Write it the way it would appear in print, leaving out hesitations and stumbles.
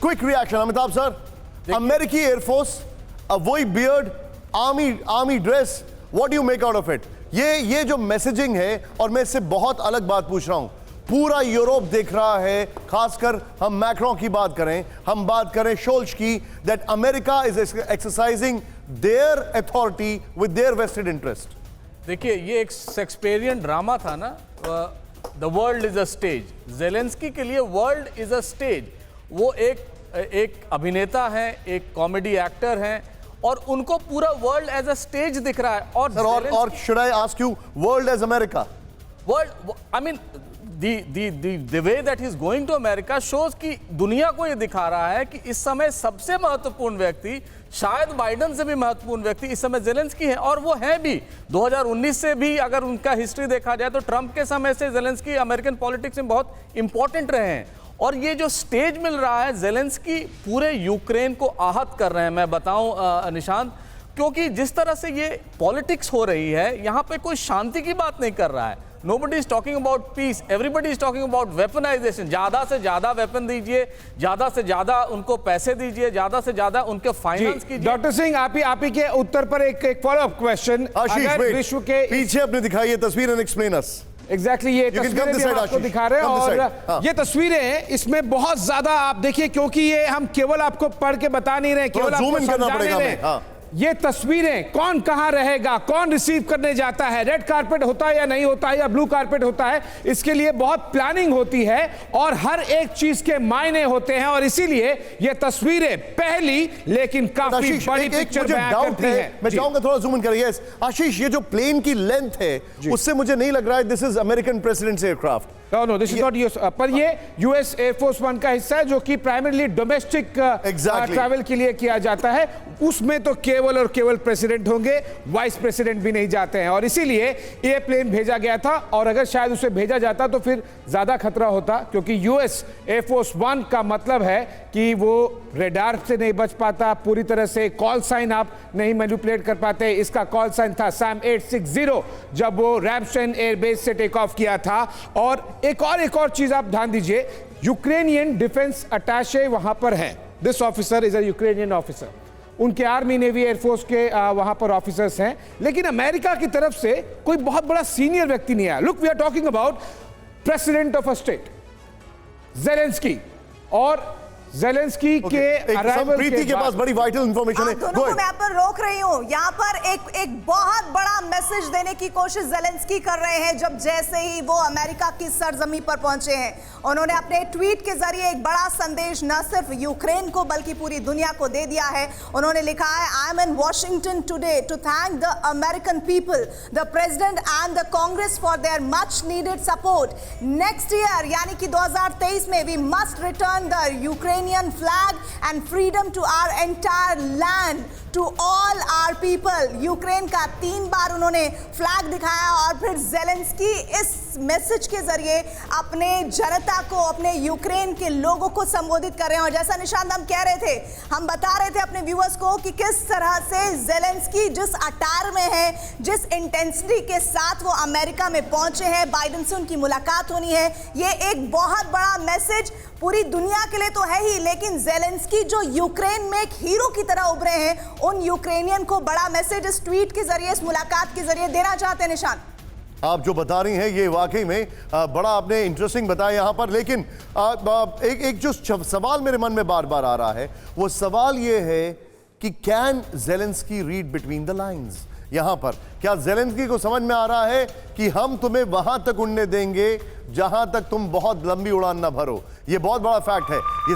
Quick reaction Amitabh sir, अमेरिकी air force, वही beard, army dress, what do you make out of it? ये जो messaging है, और मैं इससे बहुत अलग बात पूछ रहा हूं, पूरा यूरोप देख रहा है, खासकर हम मैक्रों की बात करें, हम बात करें शोल्ज की, that America is exercising there authority with their vested interest. देखिए, ये एक शेक्सपियरियन ड्रामा था ना, the world is a stage. Zelensky के लिए वर्ल्ड इज अ स्टेज। वो एक अभिनेता हैं, एक कॉमेडी एक्टर हैं, और उनको पूरा वर्ल्ड एज अ स्टेज दिख रहा है। और should I ask you, world as America? World, I mean the way that he is going to America shows कि दुनिया को ये दिखा रहा है कि इस समय सबसे महत्वपूर्ण व्यक्ति, शायद बाइडन से भी महत्वपूर्ण व्यक्ति इस समय जेलेंस्की है। और वो है भी 2019 से भी, अगर उनका हिस्ट्री देखा जाए तो ट्रंप के समय से जेलेंस्की अमेरिकन पॉलिटिक्स में बहुत इंपॉर्टेंट रहे हैं। और ये जो स्टेज मिल रहा है, जेलेंस्की पूरे यूक्रेन को आहत कर रहे हैं। मैं बताऊं निशांत, क्योंकि जिस तरह से ये पॉलिटिक्स हो रही है, यहाँ पे कोई शांति की बात नहीं कर रहा है। Nobody is talking about peace. Everybody is talking about weaponization. ज़्यादा से ज़्यादा वेपन दीजिए, ज़्यादा से ज़्यादा उनको पैसे दीजिए, ज़्यादा से ज़्यादा उनके फाइनेंस कीजिए। डॉक्टर सिंह, आप ही के उत्तर पर एक फॉलो अप क्वेश्चन। अगर विश्व के पीछे अपने दिखाइए तस्वीर एंड एक्सप्लेन अस। एग्जैक्टली ये तस्वीरें भी आपको दिखा रहे हैं, और ये तस्वीरें इसमें बहुत ज्यादा आप देखिए, क्योंकि ये हम केवल आपको पढ़ के बता नहीं रहे, केवल जूम इन करना समझाने पड़ेगा। ये तस्वीरें कौन कहां रहेगा, कौन रिसीव करने जाता है, रेड कारपेट होता है या नहीं होता है, या ब्लू कारपेट होता है, इसके लिए बहुत प्लानिंग होती है और हर एक चीज के मायने होते हैं। और इसीलिए ये तस्वीरें पहली लेकिन काफी बड़ी पिक्चर बयां करती हैं। मैं चाहूंगा थोड़ा जूम इन करिए। आशीष, ये जो प्लेन की लेंथ है उससे मुझे नहीं लग रहा है this is American presidents aircraft. No, this is not US, पर ये यूएस एयरफोर्स वन का हिस्सा है, जो कि प्राइमरीली डोमेस्टिक ट्रैवल के लिए किया जाता है। उसमें तो केवल और केवल प्रेसिडेंट होंगे, वाइस प्रेसिडेंट भी नहीं जाते हैं, और इसीलिए ये प्लेन भेजा गया था। और अगर शायद उसे भेजा जाता तो फिर ज्यादा खतरा होता, क्योंकि यूएस एयरफोर्स वन का मतलब है कि वो रेडार से नहीं बच पाता, पूरी तरह से कॉल साइन आप नहीं मैनिपुलेट कर पाते। इसका कॉल साइन था सैम 860 जब वो रैमस्टेन एयरबेस से टेक ऑफ किया था। और एक और चीज आप ध्यान दीजिए, यूक्रेनियन डिफेंस अटैचे वहां पर है। This officer is a Ukrainian officer. उनके आर्मी, नेवी, एयरफोर्स के वहां पर ऑफिसर्स हैं, लेकिन अमेरिका की तरफ से कोई बहुत बड़ा सीनियर व्यक्ति नहीं आया। Look, we are talking about president of a state Zelensky, और जेलेंस्की के अराइवल प्रीति के पास बड़ी वाइटल इंफॉर्मेशन है। दोनों को मैं यहाँ पर रोक रही हूँ। यहाँ पर एक बहुत बड़ा मैसेज देने की कोशिश जेलेंस्की कर रहे हैं। जब जैसे ही वो अमेरिका की सरजमी पर पहुंचे हैं, उन्होंने अपने ट्वीट के जरिए एक बड़ा संदेश न सिर्फ यूक्रेन को बल्कि पूरी दुनिया को दे दिया है। उन्होंने लिखा है, I am in Washington today to thank the American people, the president and the Congress for their much needed support. Next year यानी कि 2023 में we must return the Ukraine flag and freedom to our entire land to all our people। Ukraine का 3 बार उन्होंने flag दिखाया, और फिर Zelensky इस message के जरिए अपने जनता को, अपने यूक्रेन के लोगों को संबोधित कर रहे हैं। और जैसा निशांत हम कह रहे थे, हम बता रहे थे अपने व्यूअर्स को कि किस तरह से जेलेंस्की जिस अटायर में है, जिस इंटेंसिटी के साथ वो अमेरिका में पहुंचे हैं, बाइडन से उनकी मुलाकात होनी है, ये एक बहुत बड़ा मैसेज पूरी दुनिया के लिए तो है ही, लेकिन जेलेंस्की जो यूक्रेन में एक हीरो की तरह उभरे हैं, उन यूक्रेनियन को बड़ा मैसेज इस ट्वीट के जरिए, इस मुलाकात के जरिए देना चाहते हैं। निशान, आप जो बता रही हैं ये वाकई में बड़ा आपने इंटरेस्टिंग बताया यहाँ पर, लेकिन एक जो सवाल मेरे मन में बार बार आ रहा है, वो सवाल ये है कि can Zelensky read between the lines? यहाँ पर क्या जेलेंस्की को समझ में आ रहा है कि हम तुम्हें वहां तक उड़ने देंगे जहां तक तुम बहुत लंबी उड़ान ना भरो? ये बहुत बड़ा फैक्ट है। ये